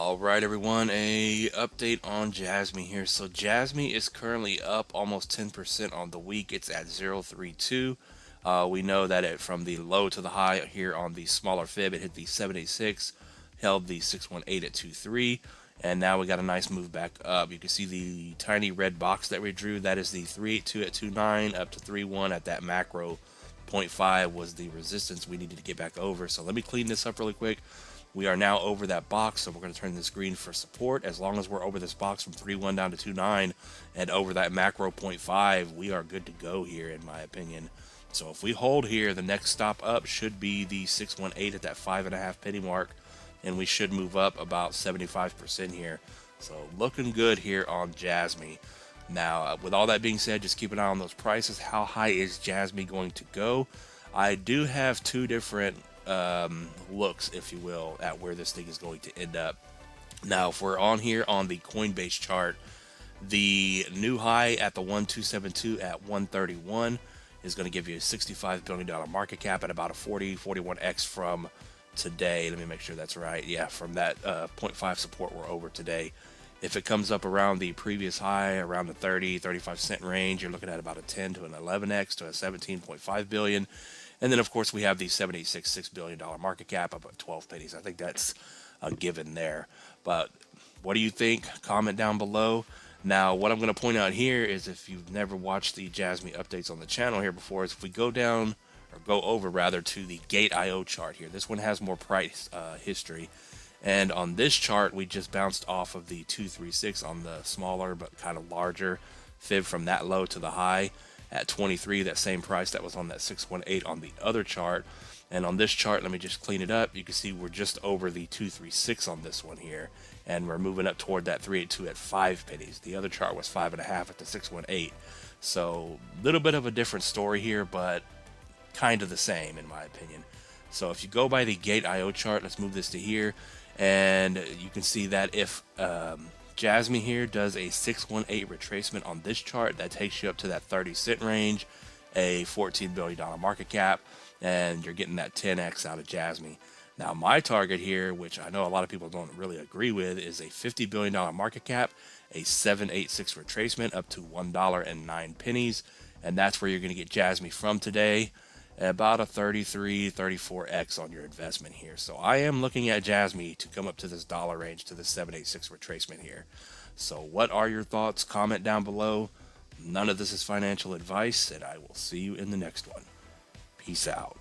All right, everyone, a update on Jasmy here. So Jasmy is currently up almost 10% on the week. It's at 0.32. We know that from the low to the high here on the smaller fib, it hit the 786, held the 618 at 2.3, and now we got a nice move back up. You can see the tiny red box that we drew. That is the 382 at 2.9 up to 3.1 at that macro. Zero point 0.5 was the resistance we needed to get back over. So let me clean this up really quick. We are now over that box, so we're going to turn this green for support. As long as we're over this box from 3.1 down to 2.9 and over that macro 0.5, we are good to go here, in my opinion. So if we hold here, the next stop up should be the 618 at that 5.5 penny mark, and we should move up about 75% here. So looking good here on Jasmy. Now, with all that being said, just keep an eye on those prices. How high is Jasmy going to go? I do have two different looks, if you will, at where this thing is going to end up. Now, if we're on here on the Coinbase chart, the new high at the 1272 at 131 is going to give you a $65 billion market cap at about a 41x from today. Let me make sure that's right. Yeah, from that 0.5 support we're over today. If it comes up around the previous high, around the 35 cent range, you're looking at about a 10 to an 11x to a 17.5 billion. And then, of course, we have the $76 billion market cap up at 12 pennies. I think that's a given there. But what do you think? Comment down below. Now, what I'm going to point out here is, if you've never watched the Jasmy updates on the channel here before, is if we go down, or go over rather, to the Gate.io chart here. This one has more price history. And on this chart, we just bounced off of the 236 on the smaller but kind of larger fib from that low to the high at 23, that same price that was on that 618 on the other chart. And on this chart, let me just clean it up. You can see we're just over the 236 on this one here, and we're moving up toward that 382 at 5 pennies. The other chart was 5.5 at the 618. So a little bit of a different story here, but kind of the same in my opinion. So if you go by the Gate.io chart, let's move this to here, and you can see that if Jasmy here does a 618 retracement on this chart, that takes you up to that 30 cent range, a $14 billion market cap, and you're getting that 10x out of Jasmy. Now, my target here, which I know a lot of people don't really agree with, is a $50 billion market cap, a 786 retracement up to $1.09, and that's where you're going to get Jasmy from today. About a 34x on your investment here. So I am looking at Jasmy to come up to this dollar range, to the 786 retracement here. So what are your thoughts? Comment down below. None of this is financial advice, and I will see you in the next one. Peace out.